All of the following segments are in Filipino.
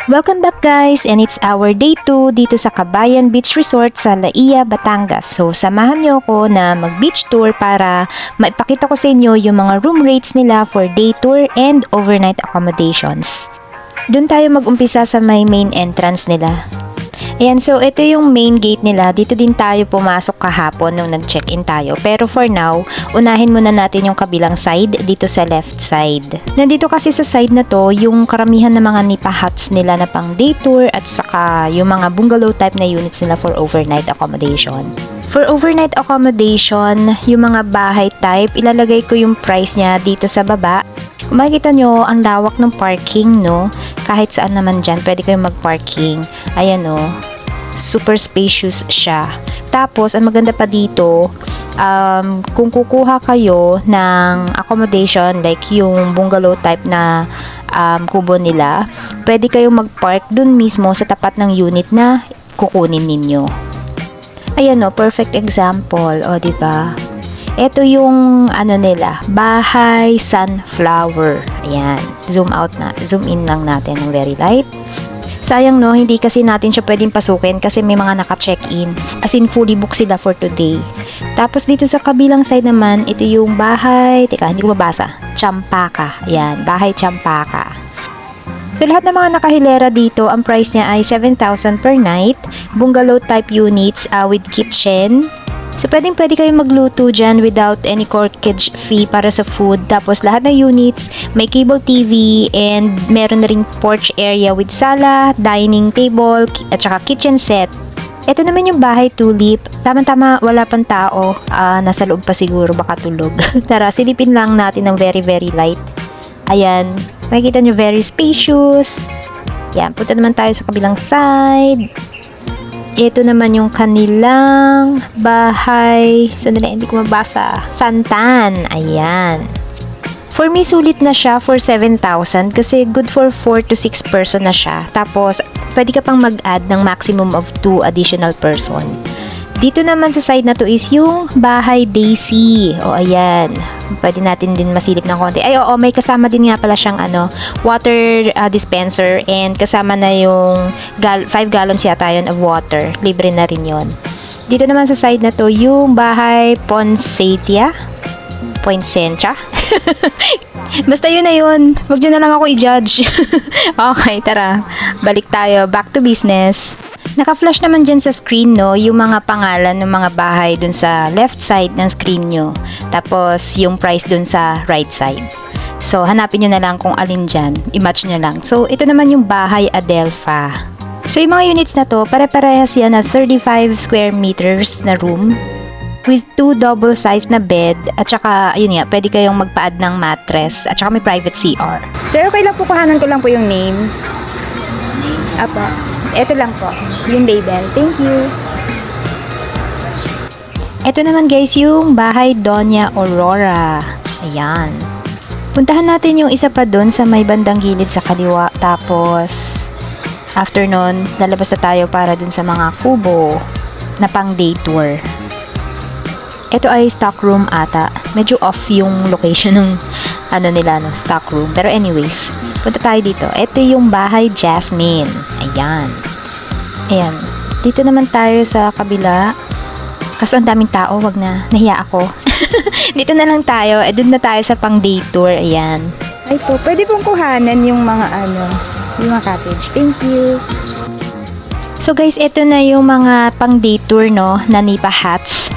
Welcome back guys, and it's our day 2 dito sa Kabayan Beach Resort sa Laia, Batangas. So samahan nyo ako na mag-beach tour para maipakita ko sa inyo yung mga room rates nila for day tour and overnight accommodations. Doon tayo mag-umpisa sa may main entrance nila. Ayan, so ito yung main gate nila. Dito din tayo pumasok kahapon nung nag-check-in tayo. Pero for now, unahin muna natin yung kabilang side dito sa left side. Nandito kasi sa side na to, yung karamihan ng mga nipa huts nila na pang day tour at saka yung mga bungalow type na units nila for overnight accommodation. For overnight accommodation, yung mga bahay type, ilalagay ko yung price niya dito sa baba. Kung makikita nyo, ang lawak ng parking, no? Kahit saan naman dyan, pwede kayong mag-parking. Ayan, no? Super spacious siya. Tapos, ang maganda pa dito, kung kukuha kayo ng accommodation, like yung bungalow type na kubo nila, pwede kayong mag-park dun mismo sa tapat ng unit na kukunin ninyo. Ayan, no? Perfect example. O, diba? Ito yung nila, bahay sunflower. Ayan, zoom out na, zoom in lang natin ng very light. Sayang no, hindi kasi natin siya pwedeng pasukin kasi may mga naka-check-in. As in, fully booked sila for today. Tapos dito sa kabilang side naman, ito yung bahay, teka, hindi ko mabasa. Champaka. Ayan, bahay Champaka. So, lahat ng mga nakahilera dito, ang price niya ay 7,000 per night. Bungalow type units with kitchen. So, pwede kayong magluto dyan without any corkage fee para sa food. Tapos, lahat ng units, may cable TV and meron na ring porch area with sala, dining table, at saka kitchen set. Ito naman yung bahay tulip. Tama-tama, wala pang tao. Nasa loob pa siguro, baka tulog. Tara, silipin lang natin ng very, very light. Ayan, makikita nyo very spacious. Yan, punta naman tayo sa kabilang side. Ito naman yung kanilang bahay. Sandali, hindi ko mabasa. Santan. Ayan. For me, sulit na siya for 7,000 kasi good for 4 to 6 person na siya. Tapos, pwede ka pang mag-add ng maximum of 2 additional person. Dito naman sa side na to is yung bahay Daisy. O, ayan. Pwede natin din masilip ng konti. Ay, oo, may kasama din nga pala siyang water dispenser and kasama na yung 5 gallons yata yun of water. Libre na rin yun. Dito naman sa side na to, yung bahay Poinsettia. Basta yun na yun. Huwag nyo na lang ako i-judge. Okay, tara. Balik tayo. Back to business. Naka-flash naman dyan sa screen, no, yung mga pangalan ng mga bahay dun sa left side ng screen nyo. Tapos, yung price dun sa right side. So, hanapin nyo na lang kung alin dyan. I-match nyo lang. So, ito naman yung bahay Adelpha. So, yung mga units na to, pare-parehas yan na 35 square meters na room with 2 double size na bed. At saka, ayun nga, pwede kayong magpa-add ng mattress. At saka may private CR. Sir, okay lang po, kuhanan ko lang po yung name. Apo. Ito lang po, yung label. Thank you. Ito naman guys, yung bahay Doña Aurora. Ayan. Puntahan natin yung isa pa dun sa may bandang gilid sa kaliwa. Tapos, after nun, lalabas na tayo para dun sa mga kubo na pang day tour. Ito ay stock room ata. Medyo off yung location ng nila, no, stock room. Pero anyways, punta tayo dito. Ito yung bahay Jasmine. Ayan. Ayan. Dito naman tayo sa kabila. Kaso ang daming tao, wag na. Nahiya ako. Dito na lang tayo. Doon na tayo sa pang day tour. Ayan. Ay po, pwede pong kuhanan yung mga yung mga cottage. Thank you. So guys, ito na yung mga pang day tour, no, na nipa huts.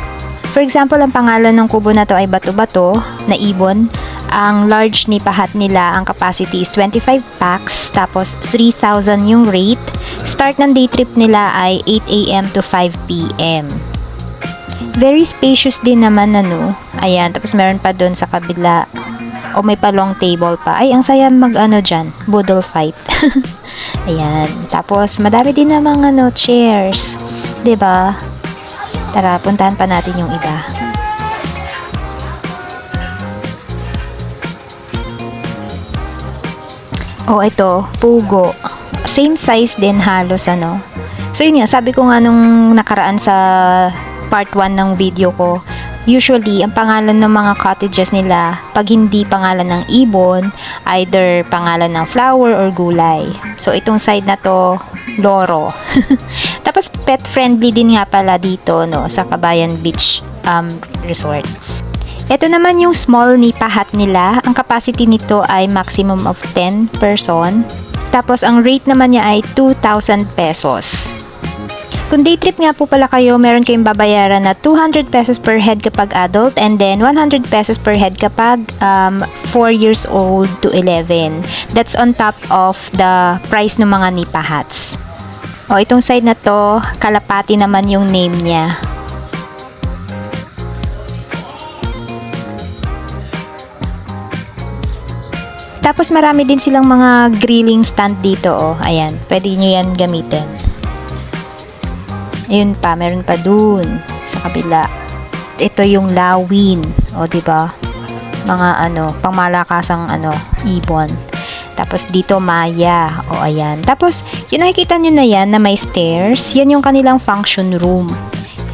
For example, ang pangalan ng kubo na to ay Bato-Bato na Ibon. Ang large nipa hut nila, ang capacity is 25 packs, tapos 3,000 yung rate. Start ng day trip nila ay 8 AM to 5 PM. Very spacious din naman, Ayan, tapos meron pa doon sa kabila. O may pa long table pa. Ay, ang saya dyan, boodle fight. Ayan, tapos madami din namang chairs. 'Di ba? Tara, puntahan pa natin yung iba. Oh, ito, pugo. Same size din halos, So, yun nga, sabi ko nga nung nakaraan sa part 1 ng video ko, Usually, ang pangalan ng mga cottages nila, pag hindi pangalan ng ibon, either pangalan ng flower or gulay. So, itong side na to, loro. Tapos, pet friendly din nga pala dito, no, sa Kabayan Beach Resort. Ito naman yung small nipa hut nila. Ang capacity nito ay maximum of 10 person. Tapos, ang rate naman niya ay 2,000 pesos. Kung day trip nga po pala kayo, meron kayong babayaran na 200 pesos per head kapag adult and then 100 pesos per head kapag 4 years old to 11. That's on top of the price ng mga nipa huts. O, itong side na to, Kalapati naman yung name niya. Tapos marami din silang mga grilling stand dito, oh. Ayan, pwede nyo yan gamitin. Ayun pa, meron pa dun sa kabila. Ito yung lawin, o diba? Mga pangmalakasang ibon. Tapos dito maya, o ayan. Tapos yung nakikita nyo na yan na may stairs, yan yung kanilang function room.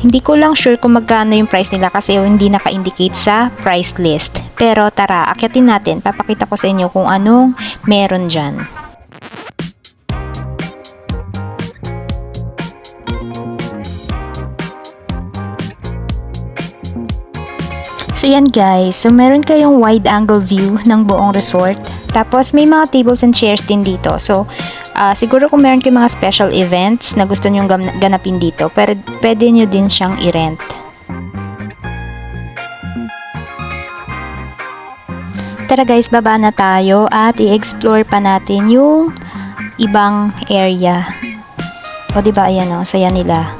Hindi ko lang sure kung magkano yung price nila kasi hindi naka-indicate sa price list. Pero tara, akyatin natin. Papakita ko sa inyo kung anong meron dyan. So yan guys, so meron kayong wide angle view ng buong resort. Tapos may mga tables and chairs din dito. So siguro kung meron kayong mga special events na gusto nyong ganapin dito, pwede nyo din siyang i-rent. Tara guys, baba na tayo at i-explore pa natin yung ibang area. O diba, ayan o, saya nila.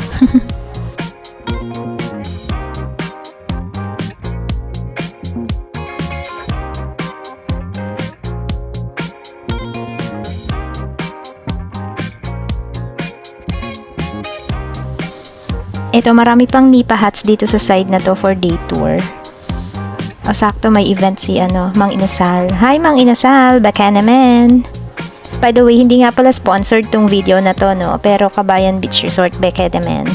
Ito, marami pang nipa huts dito sa side na to for day tour. O, sakto may event si Mang Inasal. Hi Mang Inasal, baka naman. By the way, hindi nga pala sponsored tong video na to, no? Pero Kabayan Beach Resort, baka naman.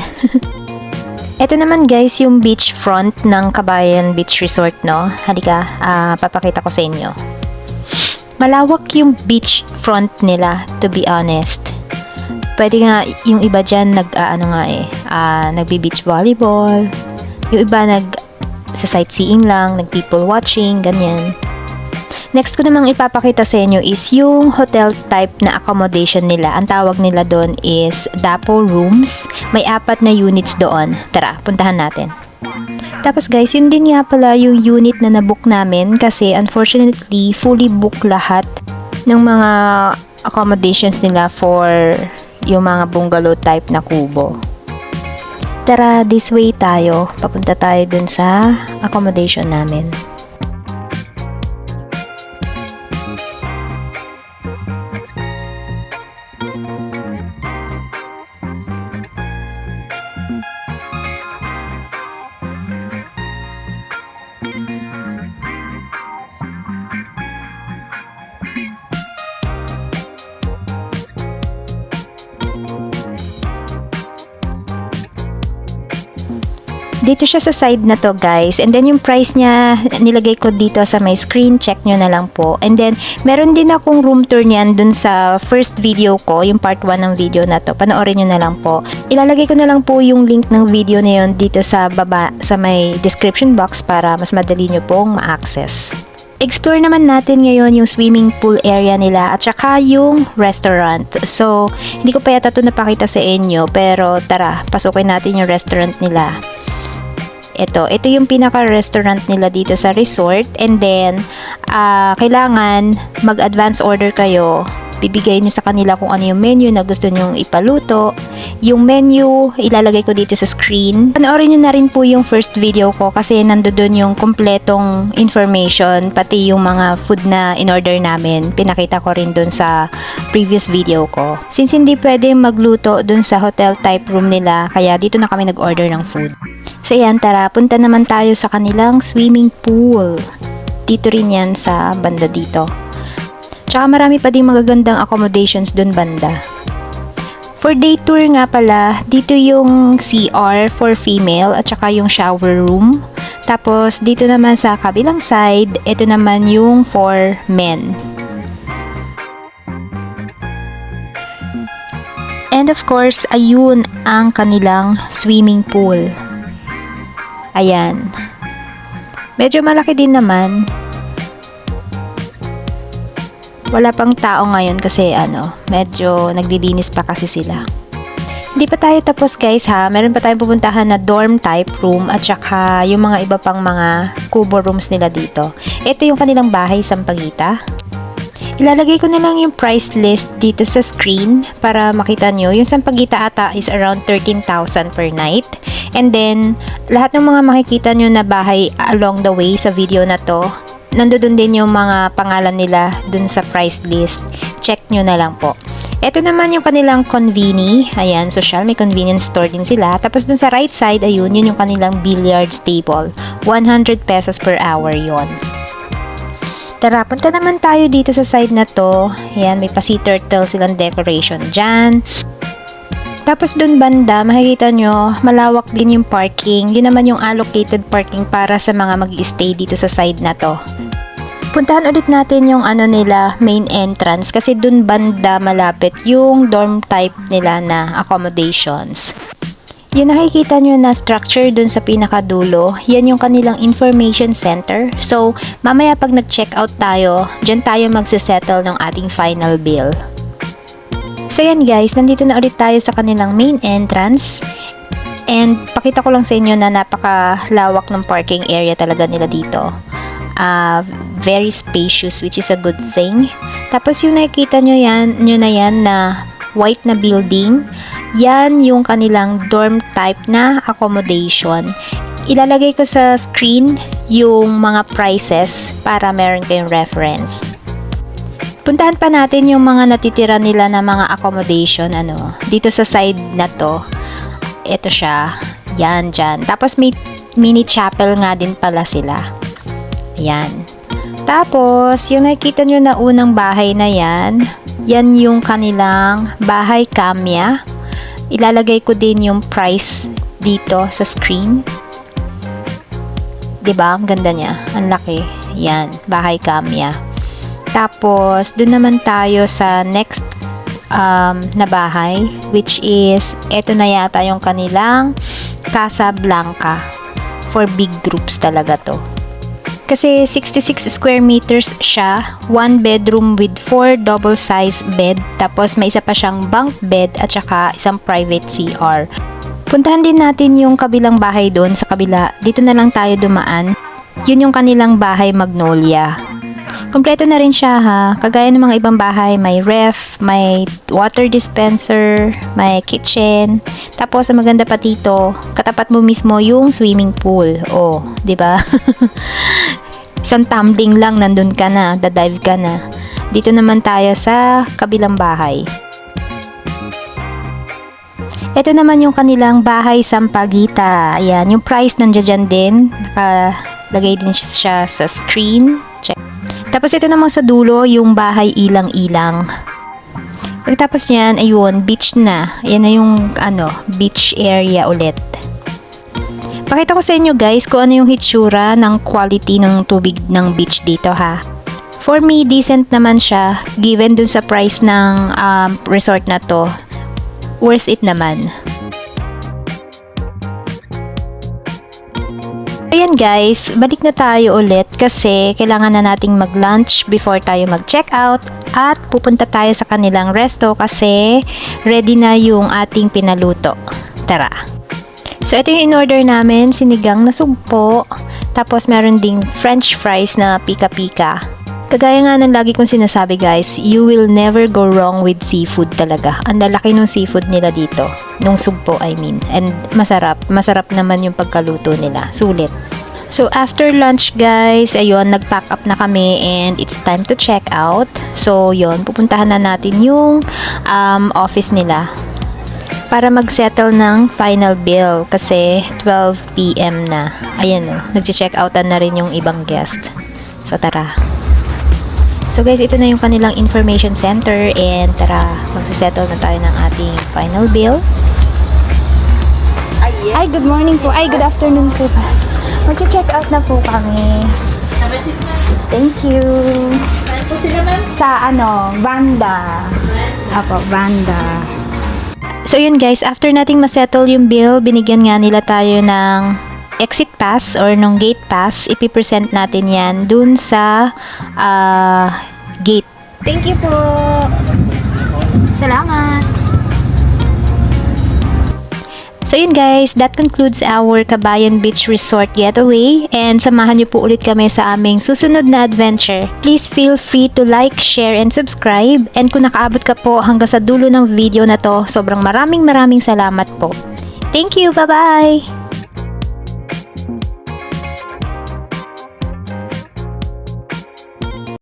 Ito naman guys, yung beach front ng Kabayan Beach Resort, no? Halika, papakita ko sa inyo. Malawak yung beach front nila, to be honest. Pwede nga yung iba dyan nagbi-beach volleyball. Yung iba sa sightseeing lang, nag-people watching, ganyan. Next ko namang ipapakita sa inyo is yung hotel type na accommodation nila. Ang tawag nila doon is Dapo Rooms. May 4 na units doon. Tara, puntahan natin. Tapos guys, yun din nga pala yung unit na nabook namin kasi unfortunately, fully book lahat ng mga accommodations nila for yung mga bungalow type na kubo. Tara, this way tayo. Papunta tayo dun sa accommodation namin. Dito siya sa side na to guys. And then yung price niya, nilagay ko dito sa my screen. Check nyo na lang po. And then, meron din akong room tour niyan dun sa first video ko. Yung part 1 ng video na to. Panoorin nyo na lang po. Ilalagay ko na lang po yung link ng video na yun dito sa baba, sa may description box para mas madali nyo pong ma-access. Explore naman natin ngayon yung swimming pool area nila at saka yung restaurant. So, hindi ko pa yata ito napakita sa inyo. Pero tara, pasukin natin yung restaurant nila. Ito yung pinaka-restaurant nila dito sa resort. And then, kailangan mag-advance order kayo. Bibigay nyo sa kanila kung ano yung menu na gusto nyong ipaluto. Yung menu, ilalagay ko dito sa screen. Panoorin nyo na rin po yung first video ko kasi nandoon yung kompletong information, pati yung mga food na in-order namin. Pinakita ko rin dun sa previous video ko. Since hindi pwede magluto dun sa hotel type room nila, kaya dito na kami nag-order ng food. So yan, tara, punta naman tayo sa kanilang swimming pool. Dito rin yan sa banda dito. Tsaka marami pa ding magagandang accommodations dun banda. For day tour nga pala, dito yung CR for female at saka yung shower room. Tapos, dito naman sa kabilang side, ito naman yung for men. And of course, ayun ang kanilang swimming pool. Ayan. Medyo malaki din naman. Wala pang tao ngayon kasi medyo naglilinis pa kasi sila. Hindi pa tayo tapos guys ha. Meron pa tayong pupuntahan na dorm type room at saka yung mga iba pang mga kubo rooms nila dito. Ito yung kanilang bahay, Sampaguita. Ilalagay ko na lang yung price list dito sa screen para makita nyo. Yung Sampaguita ata is around 13,000 per night. And then, lahat ng mga makikita nyo na bahay along the way sa video na to, nandoon din yung mga pangalan nila dun sa price list. Check nyo na lang po. Ito naman yung kanilang conveni. Ayan, social, may convenience store din sila. Tapos dun sa right side, ayun, yun yung kanilang billiards table. 100 pesos per hour yon. Tara, punta naman tayo dito sa side na to. Ayan, may pa-sea turtle silang decoration dyan. Tapos dun banda, makikita nyo, malawak din yung parking. Yun naman yung allocated parking para sa mga mag-i-stay dito sa side na to. Puntahan ulit natin yung nila, main entrance kasi dun banda malapit yung dorm type nila na accommodations. Yung nakikita nyo na structure dun sa pinakadulo, yan yung kanilang information center. So, mamaya pag nag-check out tayo, dyan tayo magsisettle ng ating final bill. So yan guys, nandito na ulit tayo sa kanilang main entrance. And pakita ko lang sa inyo na napakalawak ng parking area talaga nila dito. Very spacious, which is a good thing. Tapos yung nakikita nyo na yan na white na building, yan yung kanilang dorm type na accommodation. Ilalagay ko sa screen yung mga prices para meron kayong reference. Puntahan pa natin yung mga natitira nila na mga accommodation dito sa side na to. Ito siya. Yan, dyan. Tapos may mini chapel nga din pala sila. Yan. Tapos, yung nakikita nyo na unang bahay na yan yung kanilang bahay kamya. Ilalagay ko din yung price dito sa screen. 'Di ba? Ang ganda niya. Ang laki. Yan, bahay kamya. Tapos, dun naman tayo sa next na bahay, which is, eto na yata yung kanilang Casa Blanca. For big groups talaga to. Kasi 66 square meters siya, 1 bedroom with 4 double size bed, tapos may isa pa siyang bunk bed at saka isang private CR. Puntahan din natin yung kabilang bahay doon sa kabila. Dito na lang tayo dumaan. Yun yung kanilang bahay Magnolia. Kompleto na rin siya ha. Kagaya ng mga ibang bahay, may ref, may water dispenser, may kitchen. Tapos ang maganda pa dito, katapat mo mismo yung swimming pool. Oh, 'di ba? Isang tumbling lang nandun ka na, dadive ka na. Dito naman tayo sa kabilang bahay. Ito naman yung kanilang bahay Sampaguita. Ayan, yung price nandiyan din. Nakalagay din siya sa screen. Check. Tapos ito naman sa dulo, yung bahay ilang-ilang. Pagkatapos niyan, ayun, beach na. Ayan na yung beach area ulit. Pakita ko sa inyo guys kung ano yung hitsura ng quality ng tubig ng beach dito ha. For me, decent naman siya given dun sa price ng resort na to. Worth it naman. Ayan guys, balik na tayo ulit kasi kailangan na nating mag-lunch before tayo mag-check out at pupunta tayo sa kanilang resto kasi ready na yung ating pinaluto. Tara! So ito yung in-order namin, sinigang na sugpo, tapos meron ding french fries na pika-pika. Kagaya nga ng lagi kong sinasabi guys, you will never go wrong with seafood talaga. Ang lalaki ng seafood nila dito. Nung sugpo, I mean. And masarap. Masarap naman yung pagkaluto nila. Sulit. So, after lunch guys, ayun, nag-pack up na kami and it's time to check out. So, yun, pupuntahan na natin yung office nila para mag-settle ng final bill kasi 12 PM na. Ayan o, nag-check outan na rin yung ibang guest. So, tara. So guys, ito na yung kanilang information center and tara, magsisettle na tayo ng ating final bill. Ay, good morning po. Ay, good afternoon po pa. Mag-check out na po kami. Thank you. Saan po sila, ma'am? Sa Banda. Apo, Banda. So yun guys, after nating masettle yung bill, binigyan nga nila tayo ng exit pass or nung gate pass. Ipipresent natin yan dun sa gate. Thank you po. Salamat. So yun guys, that concludes our Kabayan Beach Resort getaway, and samahan niyo po ulit kami sa aming susunod na adventure. Please feel free to like, share, and subscribe, and kung nakaabot ka po hanggang sa dulo ng video na to, sobrang maraming salamat po. Thank you, bye-bye!